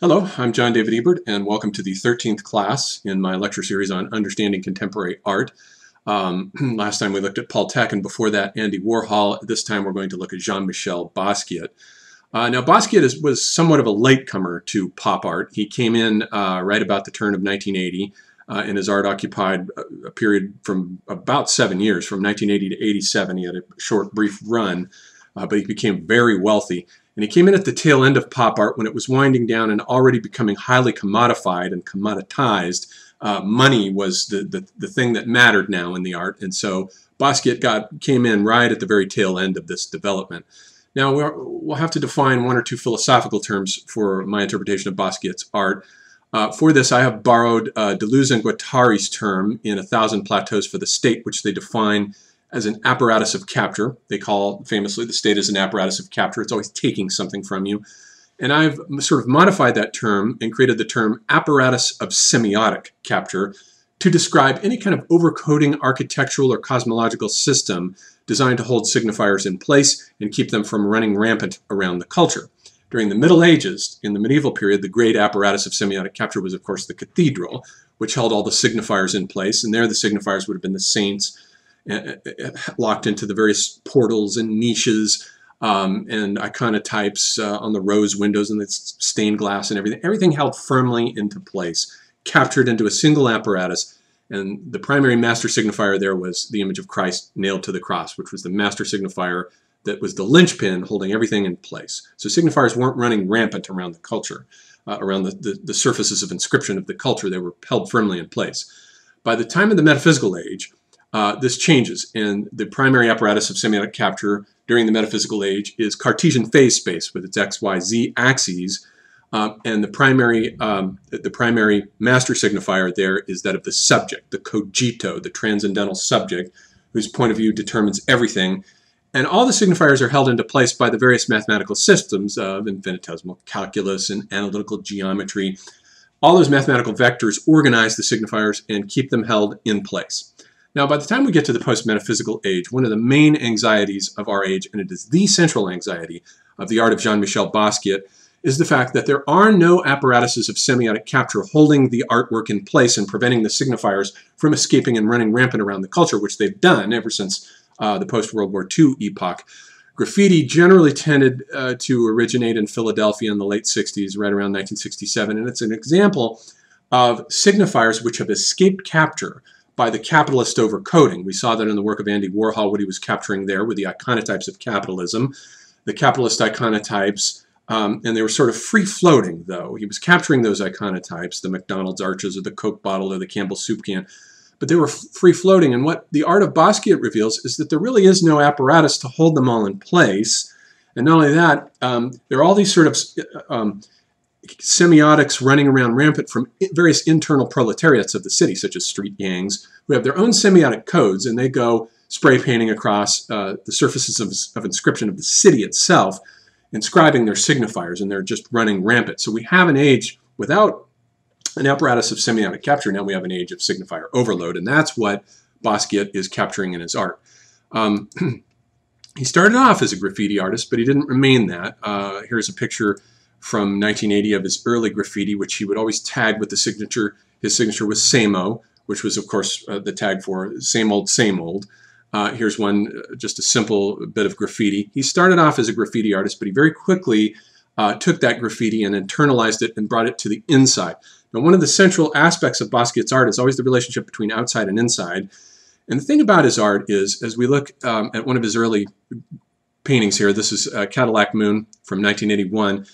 Hello, I'm John David Ebert, and welcome to the 13th class in my lecture series on understanding contemporary art. Last time we looked at Paul Tech, and before that, Andy Warhol. This time we're going to look at Jean-Michel Basquiat. Now, Basquiat was somewhat of a latecomer to pop art. He came in right about the turn of 1980, and his art occupied a period from about 7 years, from 1980 to 87. He had a short, brief run, but he became very wealthy. And he came in at the tail end of pop art when it was winding down and already becoming highly commodified and commoditized. Money was the thing that mattered now in the art. And so Basquiat came in right at the very tail end of this development. Now we'll have to define one or two philosophical terms for my interpretation of Basquiat's art. For this, I have borrowed Deleuze and Guattari's term in 1,000 Plateaus for the State, which they define as an apparatus of capture. They call, famously, the state as an apparatus of capture. It's always taking something from you. And I've sort of modified that term and created the term apparatus of semiotic capture to describe any kind of overcoding architectural or cosmological system designed to hold signifiers in place and keep them from running rampant around the culture. During the Middle Ages, in the medieval period, the great apparatus of semiotic capture was, of course, the cathedral, which held all the signifiers in place. And there the signifiers would have been the saints, locked into the various portals and niches and iconotypes on the rose windows and the stained glass and everything. Everything held firmly into place, captured into a single apparatus. And the primary master signifier there was the image of Christ nailed to the cross, which was the master signifier that was the linchpin holding everything in place. So signifiers weren't running rampant around the culture, around the surfaces of inscription of the culture. They were held firmly in place. By the time of the metaphysical age, this changes, and the primary apparatus of semiotic capture during the metaphysical age is Cartesian phase space with its x, y, z axes, and the primary master signifier there is that of the subject, the cogito, the transcendental subject, whose point of view determines everything. And all the signifiers are held into place by the various mathematical systems of infinitesimal calculus and analytical geometry. All those mathematical vectors organize the signifiers and keep them held in place. Now, by the time we get to the post-metaphysical age, one of the main anxieties of our age, and it is the central anxiety of the art of Jean-Michel Basquiat, is the fact that there are no apparatuses of semiotic capture holding the artwork in place and preventing the signifiers from escaping and running rampant around the culture, which they've done ever since the post-World War II epoch. Graffiti generally tended to originate in Philadelphia in the late 60s, right around 1967, and it's an example of signifiers which have escaped capture by the capitalist overcoding. We saw that in the work of Andy Warhol, what he was capturing there with the iconotypes of capitalism, the capitalist iconotypes, and they were sort of free-floating, though. He was capturing those iconotypes, the McDonald's arches or the Coke bottle or the Campbell's soup can, but they were free-floating, and what the art of Basquiat reveals is that there really is no apparatus to hold them all in place, and not only that, there are all these sort of semiotics running around rampant from various internal proletariats of the city, such as street gangs, who have their own semiotic codes, and they go spray painting across the surfaces of inscription of the city itself, inscribing their signifiers, and they're just running rampant. So we have an age without an apparatus of semiotic capture. Now we have an age of signifier overload, and that's what Basquiat is capturing in his art. He started off as a graffiti artist, but he didn't remain that. Here's a picture from 1980 of his early graffiti, which he would always tag with the signature. His signature was Samo, which was, of course, the tag for same old, same old. Here's one, just a simple bit of graffiti. He started off as a graffiti artist, but he very quickly took that graffiti and internalized it and brought it to the inside. Now, one of the central aspects of Basquiat's art is always the relationship between outside and inside. And the thing about his art is, as we look at one of his early paintings here, this is Cadillac Moon from 1981,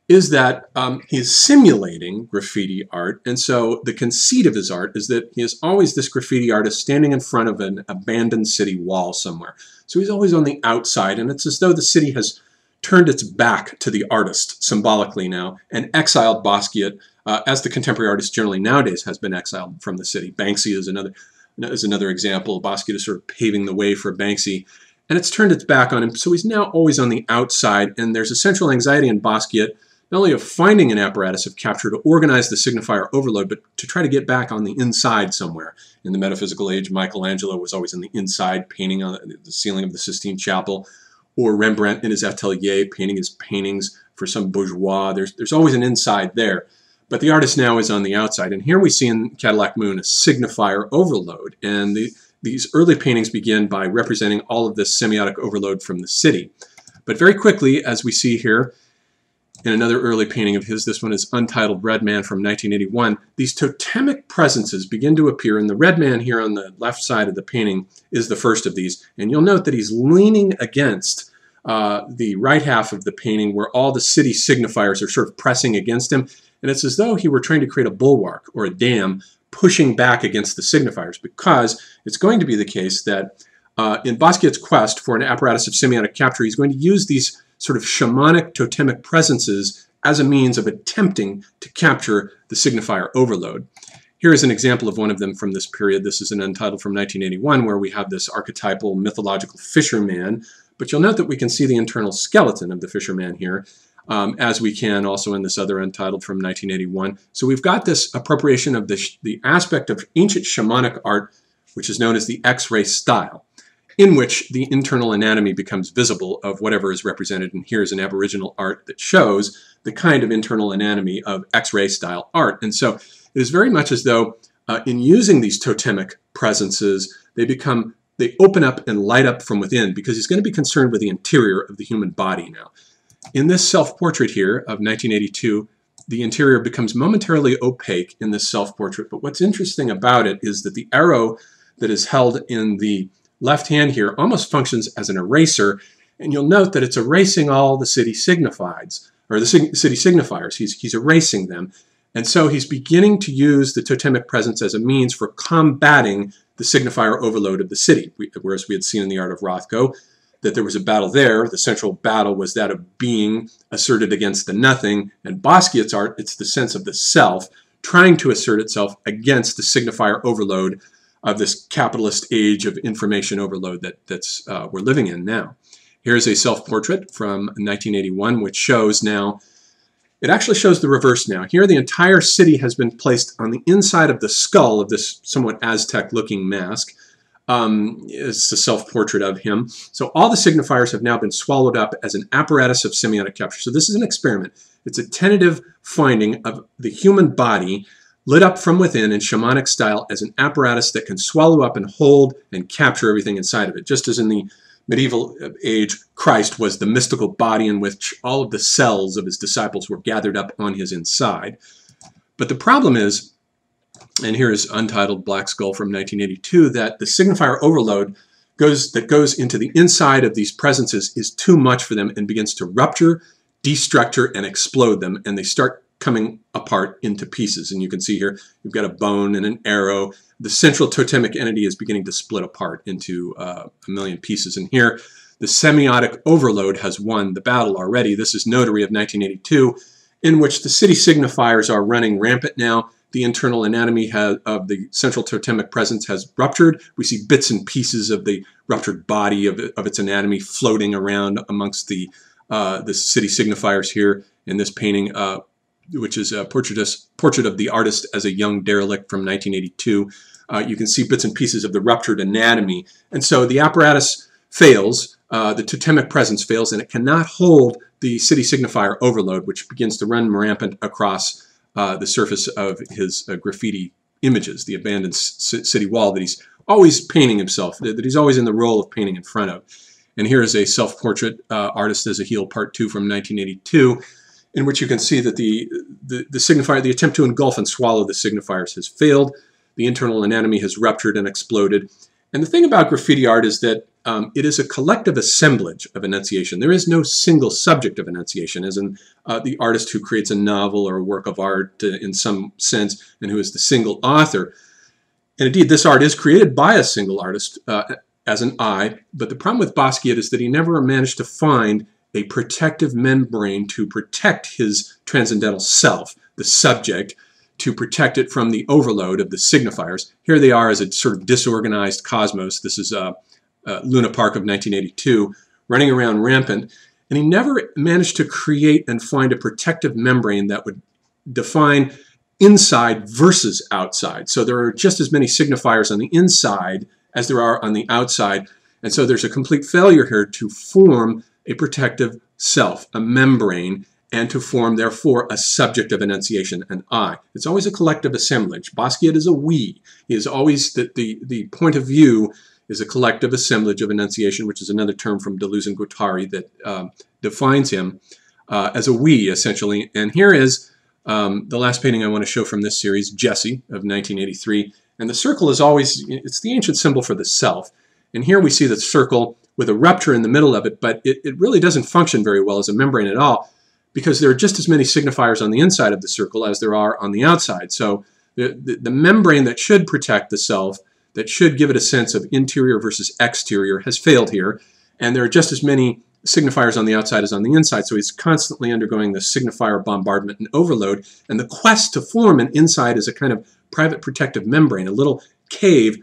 is that he is simulating graffiti art. And so the conceit of his art is that he is always this graffiti artist standing in front of an abandoned city wall somewhere. So he's always on the outside, and it's as though the city has turned its back to the artist symbolically now and exiled Basquiat, as the contemporary artist generally nowadays has been exiled from the city. Banksy is another example. Basquiat is sort of paving the way for Banksy, and it's turned its back on him. So he's now always on the outside, and there's a central anxiety in Basquiat not only of finding an apparatus of capture to organize the signifier overload, but to try to get back on the inside somewhere. In the metaphysical age, Michelangelo was always on the inside, painting on the ceiling of the Sistine Chapel, or Rembrandt in his atelier, painting his paintings for some bourgeois. There's always an inside there. But the artist now is on the outside. And here we see in Cadillac Moon a signifier overload. And these early paintings begin by representing all of this semiotic overload from the city. But very quickly, as we see here, in another early painting of his, this one is Untitled Red Man from 1981, these totemic presences begin to appear, and the red man here on the left side of the painting is the first of these. And you'll note that he's leaning against the right half of the painting where all the city signifiers are sort of pressing against him. And it's as though he were trying to create a bulwark or a dam pushing back against the signifiers, because it's going to be the case that in Basquiat's quest for an apparatus of semiotic capture, he's going to use these sort of shamanic totemic presences as a means of attempting to capture the signifier overload. Here is an example of one of them from this period. This is an Untitled from 1981, where we have this archetypal mythological fisherman, but you'll note that we can see the internal skeleton of the fisherman here, as we can also in this other Untitled from 1981. So we've got this appropriation of the aspect of ancient shamanic art, which is known as the X-ray style, in which the internal anatomy becomes visible of whatever is represented. And here's an Aboriginal art that shows the kind of internal anatomy of X-ray style art. And so it is very much as though in using these totemic presences, they open up and light up from within, because he's going to be concerned with the interior of the human body now. In this self-portrait here of 1982, the interior becomes momentarily opaque in this self-portrait. But what's interesting about it is that the arrow that is held in the left hand here almost functions as an eraser, and you'll note that it's erasing all the city signifieds, or the city signifiers. He's erasing them, and so he's beginning to use the totemic presence as a means for combating the signifier overload of the city. Whereas we had seen in the art of Rothko that there was a battle there. The central battle was that of being asserted against the nothing, and Basquiat's art, it's the sense of the self trying to assert itself against the signifier overload of this capitalist age of information overload that's we're living in now. Here's a self-portrait from 1981, which shows now, it actually shows the reverse now. Here the entire city has been placed on the inside of the skull of this somewhat Aztec-looking mask. It's a self-portrait of him. So all the signifiers have now been swallowed up as an apparatus of semiotic capture. So this is an experiment. It's a tentative finding of the human body lit up from within in shamanic style as an apparatus that can swallow up and hold and capture everything inside of it. Just as in the medieval age, Christ was the mystical body in which all of the cells of his disciples were gathered up on his inside. But the problem is, and here is Untitled Black Skull from 1982, that the signifier overload that goes into the inside of these presences is too much for them and begins to rupture, destructure, and explode them, and they start coming apart into pieces. And you can see here, you've got a bone and an arrow. The central totemic entity is beginning to split apart into a million pieces. And here, the semiotic overload has won the battle already. This is Notary of 1982, in which the city signifiers are running rampant now. The internal anatomy of the central totemic presence has ruptured. We see bits and pieces of the ruptured body of its anatomy floating around amongst the city signifiers here in this painting, which is a portrait of the artist as a young derelict from 1982. You can see bits and pieces of the ruptured anatomy. And so the apparatus fails, the totemic presence fails, and it cannot hold the city signifier overload, which begins to run rampant across the surface of his graffiti images, the abandoned city wall that he's always painting himself, that he's always in the role of painting in front of. And here is a self-portrait, Artist as a Heel, Part 2 from 1982, in which you can see that the signifier, the attempt to engulf and swallow the signifiers has failed. The internal anatomy has ruptured and exploded. And the thing about graffiti art is that it is a collective assemblage of enunciation. There is no single subject of enunciation, as in the artist who creates a novel or a work of art in some sense, and who is the single author. And indeed, this art is created by a single artist as an I, but the problem with Basquiat is that he never managed to find a protective membrane to protect his transcendental self, the subject, to protect it from the overload of the signifiers. Here they are as a sort of disorganized cosmos. This is Luna Park of 1982, running around rampant. And he never managed to create and find a protective membrane that would define inside versus outside. So there are just as many signifiers on the inside as there are on the outside. And so there's a complete failure here to form a protective self, a membrane, and to form, therefore, a subject of enunciation, an I. It's always a collective assemblage. Basquiat is a we. He is always, the point of view is a collective assemblage of enunciation, which is another term from Deleuze and Guattari that defines him as a we, essentially. And here is the last painting I want to show from this series, Jesse, of 1983. And the circle is always, it's the ancient symbol for the self. And here we see the circle with a rupture in the middle of it, but it really doesn't function very well as a membrane at all, because there are just as many signifiers on the inside of the circle as there are on the outside. So the membrane that should protect the self, that should give it a sense of interior versus exterior, has failed here. And there are just as many signifiers on the outside as on the inside. So he's constantly undergoing the signifier bombardment and overload. And the quest to form an inside as a kind of private protective membrane, a little cave,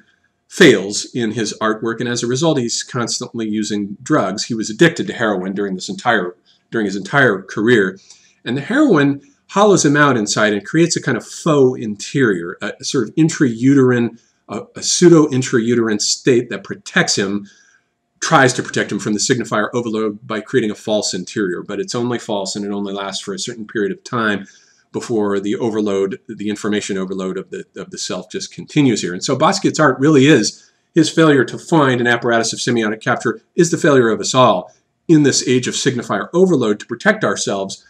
fails in his artwork. And as a result, he's constantly using drugs. He was addicted to heroin during his entire career. And the heroin hollows him out inside and creates a kind of faux interior, a sort of intrauterine, a pseudo-intrauterine state that protects him, tries to protect him from the signifier overload by creating a false interior. But it's only false, and it only lasts for a certain period of time before the overload, the information overload of the self just continues here. And so Basquiat's art really is, his failure to find an apparatus of semiotic capture is the failure of us all in this age of signifier overload to protect ourselves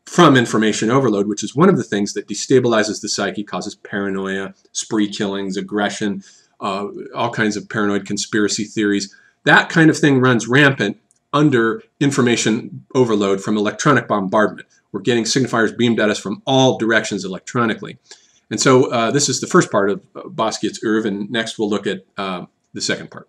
from information overload, which is one of the things that destabilizes the psyche, causes paranoia, spree killings, aggression, all kinds of paranoid conspiracy theories. That kind of thing runs rampant under information overload from electronic bombardment. We're getting signifiers beamed at us from all directions electronically. And so this is the first part of Basquiat's oeuvre, and next we'll look at the second part.